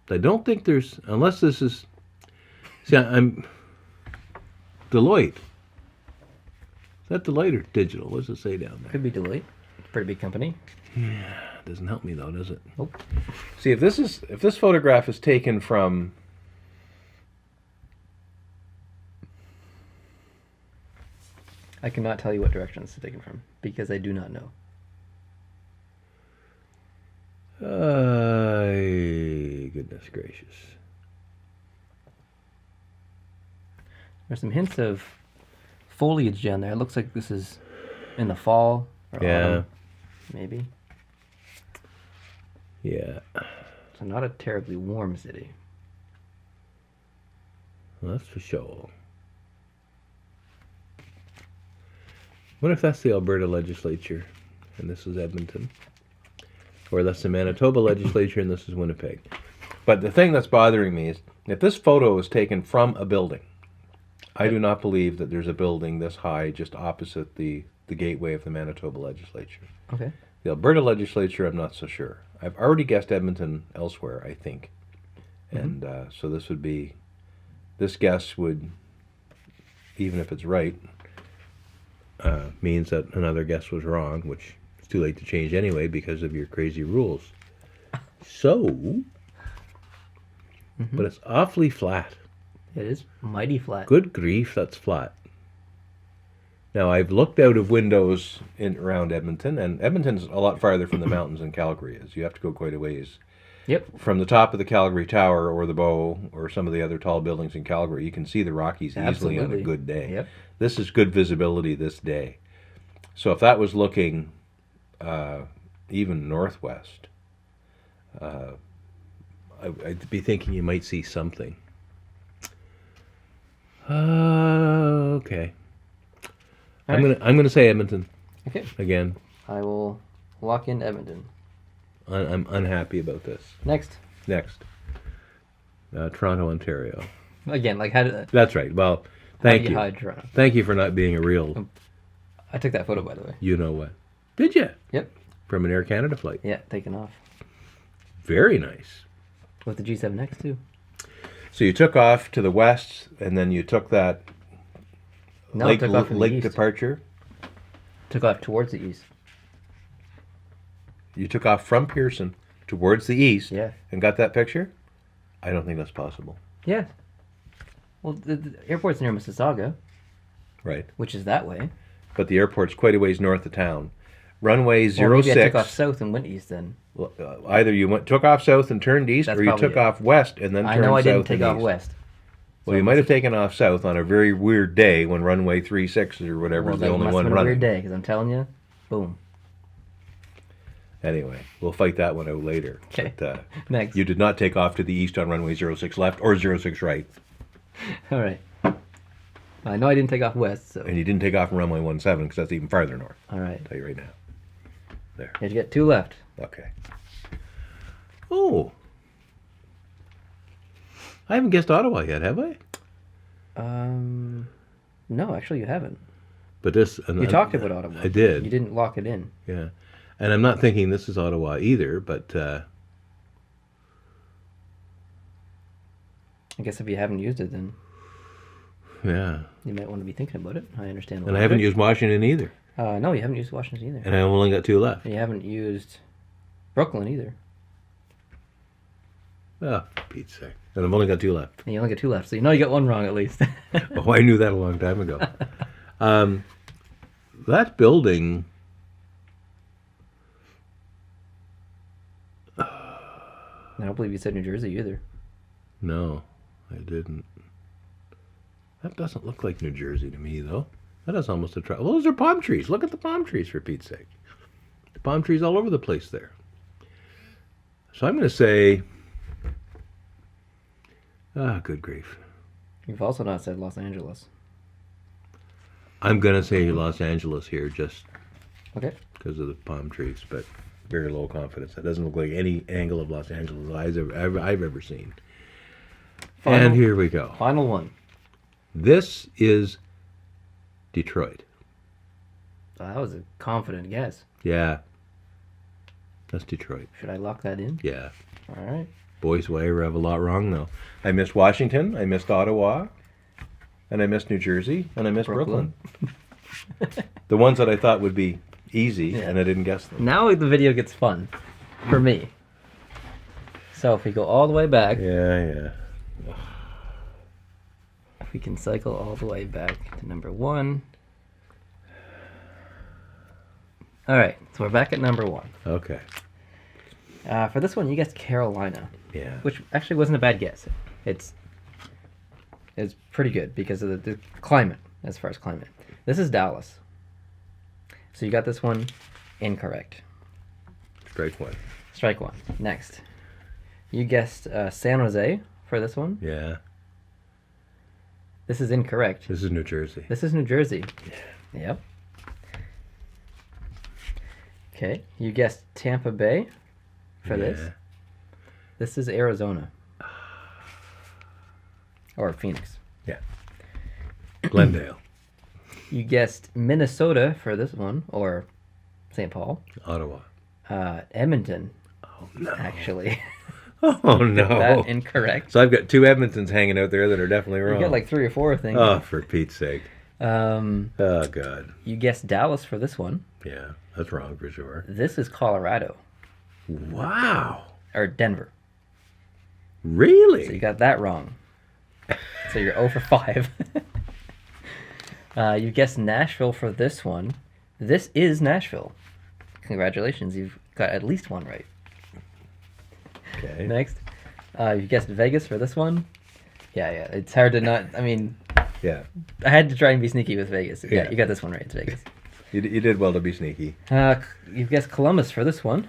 But I don't think there's, unless this is, see, I'm, Deloitte. Is that Deloitte or Digital? What does it say down there? Could be Deloitte. It's a pretty big company. Yeah, it doesn't help me though, does it? Nope. See, if this photograph is taken from, I cannot tell you what direction this is taken from because I do not know. Goodness gracious. There's some hints of foliage down there. It looks like this is in the fall or autumn, maybe. Yeah. So not a terribly warm city. Well, that's for sure. What if that's the Alberta legislature and this is Edmonton? Or that's the Manitoba legislature and this is Winnipeg. But the thing that's bothering me is if this photo is taken from a building, I do not believe that there's a building this high just opposite the gateway of the Manitoba legislature. Okay. The Alberta legislature, I'm not so sure. I've already guessed Edmonton elsewhere, I think. And so this guess would, even if it's right, means that another guess was wrong, which it's too late to change anyway because of your crazy rules. So, but it's awfully flat. It is mighty flat. Good grief, that's flat. Now, I've looked out of windows around Edmonton, and Edmonton's a lot farther from the mountains than Calgary is. You have to go quite a ways. Yep. From the top of the Calgary Tower or the Bow or some of the other tall buildings in Calgary, you can see the Rockies easily on a good day. Yep. This is good visibility this day. So if that was looking even northwest, I'd be thinking you might see something. Okay. All I'm right. gonna say Edmonton. Okay. Again. I will lock in Edmonton. I'm unhappy about this. Next. Toronto, Ontario. Again, like how did That's right. Well, how thank do you. hide Toronto? Thank you for not being a real. I took that photo, by the way. You know what? Did you? Yep. From an Air Canada flight. Yeah, taken off. Very nice. With the G7X, too. So you took off to the west, and then you took that No, it took off from the lake east. departure. Took off towards the east. You took off from Pearson towards the east Yeah. and got that picture? I don't think that's possible. Yeah. Well, the airport's near Mississauga, Right. which is that way. But the airport's quite a ways north of town. Runway Or maybe I 06. took off south and went east then. Well, either you took off south and turned east, That's or you probably took it. off west and then I turned know I south didn't take and off east. west. Well, you might have taken off south on a very weird day when runway 36 or whatever Well, is the that only must one have been a running. weird day, because I'm telling you, boom. Anyway, we'll fight that one out later. Okay. But, Next. you did not take off to the east on runway 06 left or 06 right. All right. I know I didn't take off west, so. And you didn't take off from runway 17 because that's even farther north. All right. I'll tell you right now. There. You get 2 left. Okay. Oh. I haven't guessed Ottawa yet, have I? No, actually you haven't. But this... You talked about Ottawa. I did. You didn't lock it in. Yeah. And I'm not thinking this is Ottawa either, but... I guess if you haven't used it, then yeah. you might want to be thinking about it. I understand. And I haven't used Washington either. No, you haven't used Washington either. And I only got 2 left. And you haven't used Brooklyn either. Oh, Pete's sake. And I've only got 2 left. And you only got 2 left, so you know you got 1 wrong at least. Oh, I knew that a long time ago. That building... I don't believe you said New Jersey either. No, I didn't. That doesn't look like New Jersey to me, though. That is almost a try. Well, those are palm trees. Look at the palm trees, for Pete's sake. The palm trees all over the place there. So I'm going to say... good grief. You've also not said Los Angeles. I'm going to say Los Angeles here just Okay. because of the palm trees, but very low confidence. That doesn't look like any angle of Los Angeles I've ever seen. And here we go. Final one. This is Detroit. That was a confident guess. Yeah. That's Detroit. Should I lock that in? Yeah. All right. Boys will ever have a lot wrong, though. I missed Washington, I missed Ottawa, and I missed New Jersey, and I missed Brooklyn. The ones that I thought would be easy, and I didn't guess them. Now the video gets fun for me. So if we go all the way back, Yeah. if we can cycle all the way back to number 1. All right, so we're back at number 1. Okay. For this one, you guessed Carolina, Yeah. which actually wasn't a bad guess. It's pretty good because of the climate, as far as climate. This is Dallas. So you got this one incorrect. Strike 1. Strike 1. Next. You guessed San Jose for this one. Yeah. This is incorrect. This is New Jersey. This is New Jersey. Yep. Okay. You guessed Tampa Bay for this. This is Arizona. Or Phoenix. Yeah. Glendale. You guessed Minnesota for this one, or St. Paul. Ottawa. Edmonton. Oh, no. Actually. Oh, no. That incorrect. So I've got 2 Edmontons hanging out there that are definitely wrong. You got like 3 or 4 things. Oh, for Pete's sake. Oh, God. You guessed Dallas for this one. Yeah, that's wrong for sure. This is Colorado. Wow. Or Denver. Really? So you got that wrong. So you're 0 for 5. You guessed Nashville for this one. This is Nashville. Congratulations, you've got at least 1 right. Okay. Next, you guessed Vegas for this one. Yeah, it's hard to not. I mean, Yeah. I had to try and be sneaky with Vegas. Yeah. You got this one right. It's Vegas. You did well to be sneaky. You've guessed Columbus for this one.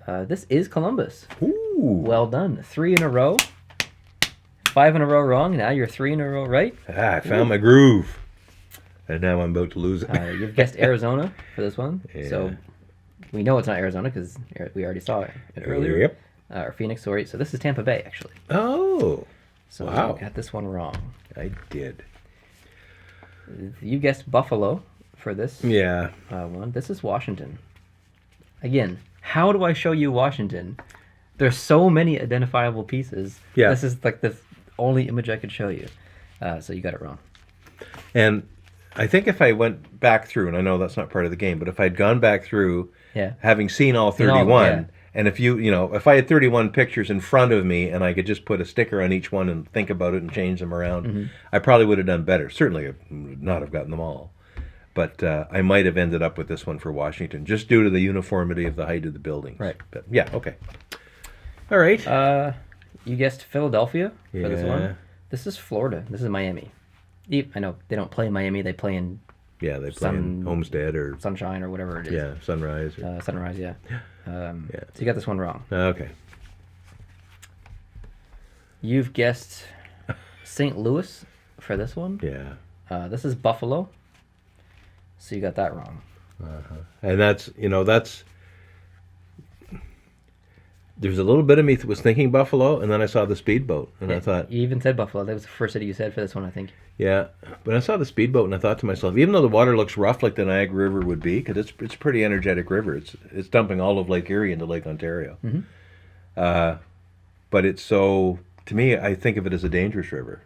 This is Columbus. Ooh. Well done. 3 in a row. 5 in a row wrong. Now you're 3 in a row right. I found my groove. And now I'm about to lose it. You've guessed Arizona for this one. Yeah. So we know it's not Arizona because we already saw it earlier. Yep. Or Phoenix, sorry. So this is Tampa Bay, actually. Oh. So Wow. you got this one wrong. I did. You guessed Buffalo for this Yeah. one. This is Washington. Again, how do I show you Washington? There's so many identifiable pieces. Yeah. This is like the only image I could show you. So you got it wrong. And I think if I went back through, and I know that's not part of the game, but if I'd gone back through, Yeah. having seen all Seen all of 31, them, yeah. and if I had 31 pictures in front of me and I could just put a sticker on each one and think about it and change them around, I probably would have done better. Certainly I would not have gotten them all. But I might have ended up with this one for Washington, just due to the uniformity of the height of the buildings. Right. But yeah, okay. All right. You guessed Philadelphia for this Yeah. one. This is Florida. This is Miami. I know they don't play in Miami. They play in Yeah, they play in Homestead or Sunshine or whatever it is. yeah, Sunrise. Or, Sunrise, yeah. So you got this one wrong. okay. You've guessed St. Louis for this one. Yeah. This is Buffalo. So you got that wrong. And that's there's a little bit of me that was thinking Buffalo, and then I saw the speedboat, and I thought, You even said Buffalo. That was the first city you said for this one, I think. yeah. But I saw the speedboat, and I thought to myself, even though the water looks rough like the Niagara River would be, because it's a pretty energetic river. It's dumping all of Lake Erie into Lake Ontario. But it's so, to me, I think of it as a dangerous river,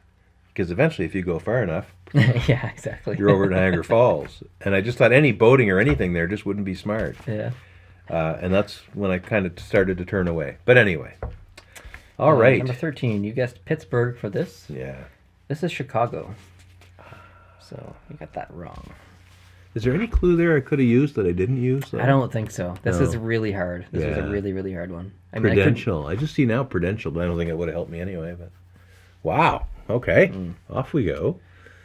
because eventually, if you go far enough, Yeah, exactly. you're over at Niagara Falls. And I just thought any boating or anything there just wouldn't be smart. Yeah. And that's when I kind of started to turn away. But anyway. All right. Number 13, you guessed Pittsburgh for this. Yeah. This is Chicago. So you got that wrong. Is there any clue there I could have used that I didn't use? Though? I don't think so. This No. is really hard. This was a Yeah. really, really hard one. I mean, Prudential. I just see now Prudential, but I don't think it would have helped me anyway. But wow. Okay. Off we go.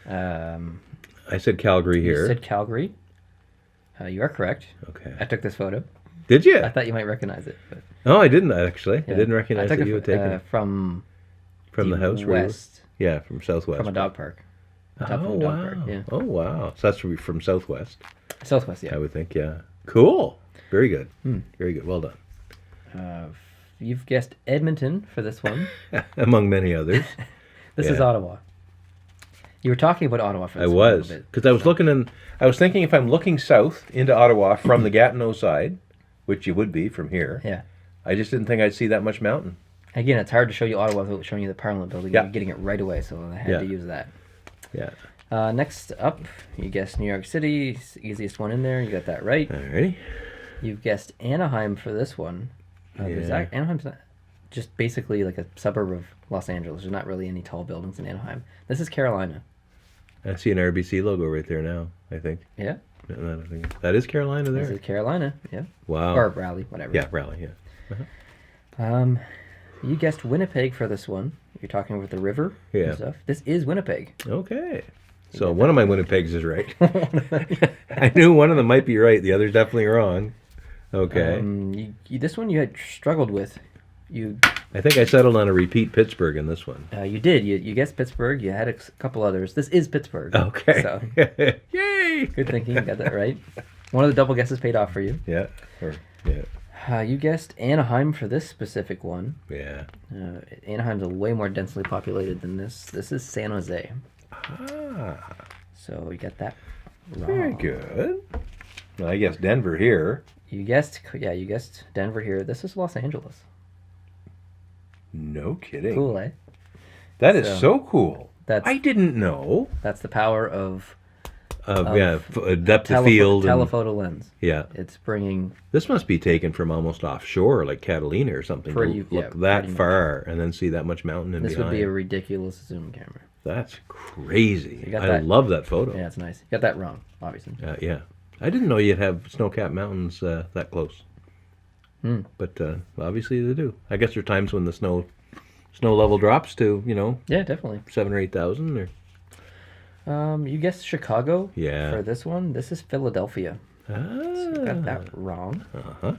I said Calgary You here. said Calgary. You are correct. Okay. I took this photo. Did you? I thought you might recognize it. But No, I didn't actually. yeah. I didn't recognize took that it you had taken it from from the house. where you were- west, Yeah, from Southwest. from a dog park. On top of Oh a dog wow! park. Yeah. Oh wow! So that's from Southwest, Southwest, yeah. I would think. Yeah. Cool. Very good. Very good. Well done. You've guessed Edmonton for this one. Among many others. This is Yeah. Ottawa. You were talking about Ottawa for this I one a little was bit. because I was looking and I was thinking if I'm looking south into Ottawa from the Gatineau side, which you would be from here. Yeah. I just didn't think I'd see that much mountain. Again, it's hard to show you Ottawa without showing you the Parliament building. Yeah. You're getting it right away, so I had Yeah. to use that. Yeah. Next up, you guessed New York City. It's the easiest one in there. You got that right. Alrighty. You've guessed Anaheim for this one. Yeah. Anaheim's not, just basically like a suburb of Los Angeles. There's not really any tall buildings in Anaheim. This is Carolina. I see an RBC logo right there now. I think. Yeah. That is Carolina This there. is Carolina. Yeah. Wow. Or Raleigh, whatever. Yeah, Raleigh. Yeah. You guessed Winnipeg for this one. You're talking about the river Yeah. and stuff. This is Winnipeg. Okay. So one of my Winnipegs is right. I knew one of them might be right. The other's definitely wrong. Okay. This one you had struggled with. You I think I settled on a repeat Pittsburgh in this one. you did. You guessed Pittsburgh. You had a couple others. This is Pittsburgh. Okay. So Yay! good thinking. You got that right. One of the double guesses paid off for you. Yeah. Yeah. You guessed Anaheim for this specific one. Yeah. Anaheim's a way more densely populated than this. This is San Jose. Ah. So you got that wrong. Very good. Well, I guess Denver here. You guessed Denver here. This is Los Angeles. No kidding. Cool, eh? That is so cool. That's I didn't know. that's the power of Depth of field. telephoto lens. Yeah. It's bringing This must be taken from almost offshore, like Catalina or something. Pretty- to look yeah, that pretty much. far and then see that much mountain in this behind. would be a ridiculous zoom camera. That's crazy. you got I that- love that photo. Yeah, it's nice. You got that wrong, obviously. Yeah. I didn't know you'd have snow-capped mountains that close. But obviously they do. I guess there are times when the snow level drops to, Yeah, definitely. 7,000 or 8,000 or You guessed Chicago Yeah. for this one. This is Philadelphia. So you got that wrong. Uh-huh.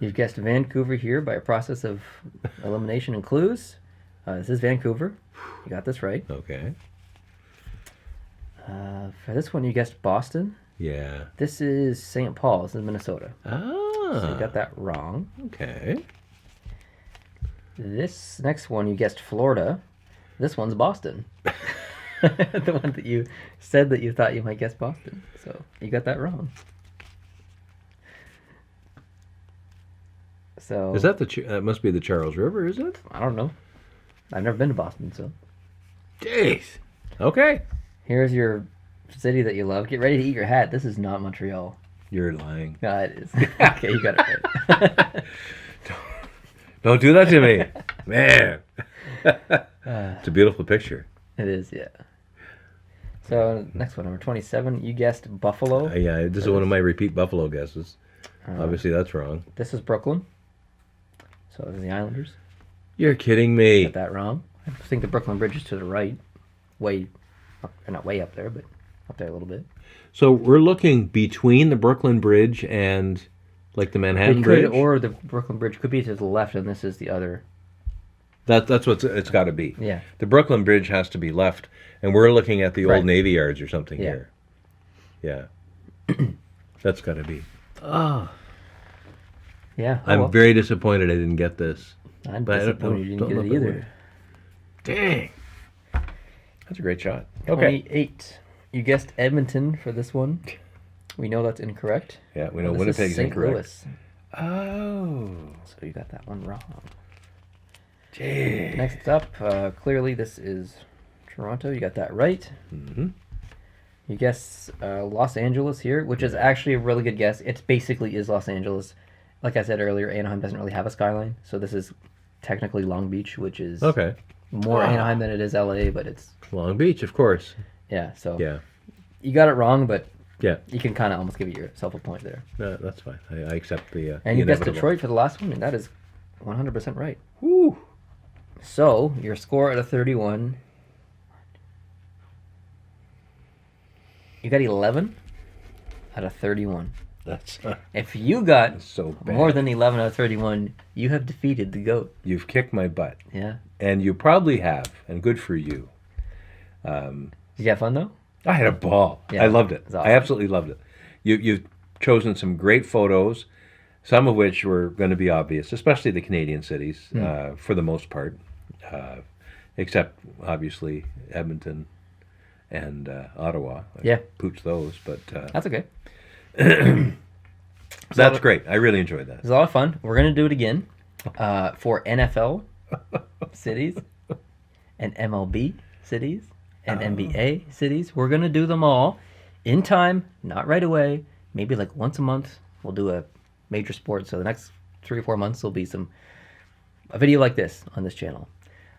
You've guessed Vancouver here by a process of elimination and clues. This is Vancouver. You got this right. Okay. For this one, you guessed Boston. Yeah. This is St. Paul. This is Minnesota. Ah. So you got that wrong. Okay. This next one, you guessed Florida. This one's Boston. The one that you said that you thought you might guess Boston. So you got that wrong. So Is that that must be the Charles River, is it? I don't know. I've never been to Boston, so Jeez. Okay. here's your city that you love. Get ready to eat your hat. This is not Montreal. You're lying. No, it is. Okay, you got it right. Don't do that to me. Man. It's a beautiful picture. It is, yeah. So next one, number 27. You guessed Buffalo. Yeah, this is one of my repeat Buffalo guesses. Obviously, that's wrong. This is Brooklyn. So this is the Islanders. You're kidding me. Got that wrong. I think the Brooklyn Bridge is to the right. Way up, or not way up there, but up there a little bit. So we're looking between the Brooklyn Bridge and like the Manhattan It Bridge? could, or the Brooklyn Bridge could be to the left, and this is the other. That's what it's got to be. Yeah. The Brooklyn Bridge has to be left, and we're looking at the Right. old Navy Yards or something Yeah. here. Yeah. That's got to be. Yeah. Oh, I'm well. very disappointed I didn't get this. I'm but I don't disappointed you know didn't if get I it would. either. Dang. That's a great shot. Okay. 28. You guessed Edmonton for this one. We know that's incorrect. Yeah, we know This is Winnipeg's St. incorrect. Louis. Oh. So you got that one wrong. Gee. Next up, clearly this is Toronto. You got that right. Mm-hmm. You guess Los Angeles here, which is actually a really good guess. It basically is Los Angeles. Like I said earlier, Anaheim doesn't really have a skyline, so this is technically Long Beach, which is Okay. more Anaheim than it is LA, but it's Long Beach, of course. yeah. So Yeah. you got it wrong, but Yeah. you can kind of almost give yourself a point there. No, that's fine. I accept the. And you guessed inevitable. Detroit for the last one, and that is 100% right. Woo. So your score out of 31. You got 11 out of 31. That's If you got so bad. more than 11 out of 31, you have defeated the GOAT. You've kicked my butt, Yeah. and you probably have, and good for you. Did you have fun though? I had a ball. Yeah, I loved it. it's awesome. I absolutely loved it. You've chosen some great photos, some of which were going to be obvious, especially the Canadian cities, for the most part, except obviously Edmonton and Ottawa. I Yeah. pooched those, but That's okay. that's great. I really enjoyed that. It was a lot of fun. We're going to do it again for NFL cities and MLB cities and NBA cities. We're going to do them all in time, not right away. Maybe like once a month we'll do a major sport. So the next 3 or 4 months there'll be a video like this on this channel.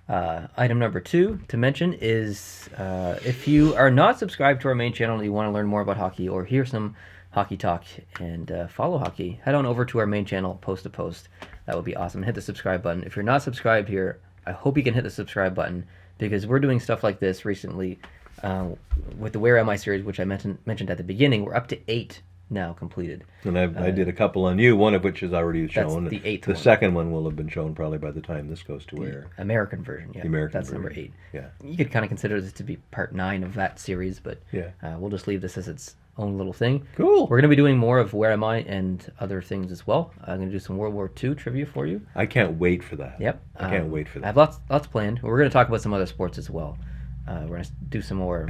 Item number 2 to mention is if you are not subscribed to our main channel and you want to learn more about hockey or hear some hockey talk and follow hockey, head on over to our main channel, Post to Post. That would be awesome. Hit the subscribe button. If you're not subscribed here, I hope you can hit the subscribe button because we're doing stuff like this recently with the Where Am I series, which I mentioned at the beginning. We're up to 8 now completed. And I did a couple on you, one of which is already shown. the 8th The one. second one will have been shown probably by the time this goes to air. American version, yeah. The American That's number version. 8. Yeah. You could kind of consider this to be part 9 of that series, but Yeah. we'll just leave this as its own little thing. Cool. We're going to be doing more of Where Am I and other things as well. I'm going to do some World War II trivia for you. I can't wait for that. Yep. I can't wait for I that. have lots planned. We're going to talk about some other sports as well. We're going to do some more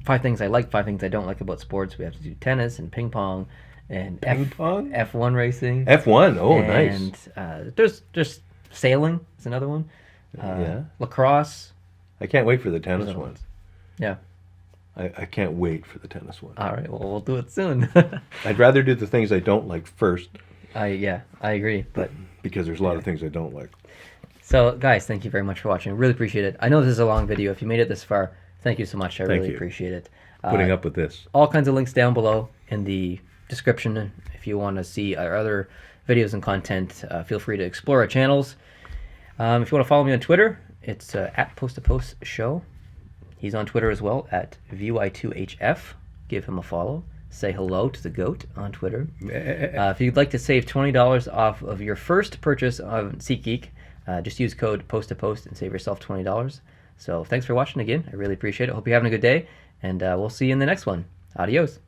5 things I like, 5 things I don't like about sports. We have to do tennis and ping pong and Ping pong? F1 racing. F1. Oh, nice. And there's sailing is another one. Yeah. Lacrosse. I can't wait for the There's tennis other one. ones. Yeah. I can't wait for the tennis one. All right. Well, we'll do it soon. I'd rather do the things I don't like first I agree. But because there's a lot of things I don't like. so, guys, thank you very much for watching. I really appreciate it. I know this is a long video. If you made it this far, thank you so much. I really you. appreciate it. Putting up with this. All kinds of links down below in the description. If you want to see our other videos and content, feel free to explore our channels. If you want to follow me on Twitter, it's at Post to Post Show. He's on Twitter as well at VY2HF. Give him a follow. Say hello to the GOAT on Twitter. If you'd like to save $20 off of your first purchase of SeatGeek, just use code Post to Post and save yourself $20. So thanks for watching again. I really appreciate it. Hope you're having a good day, and we'll see you in the next one. Adios.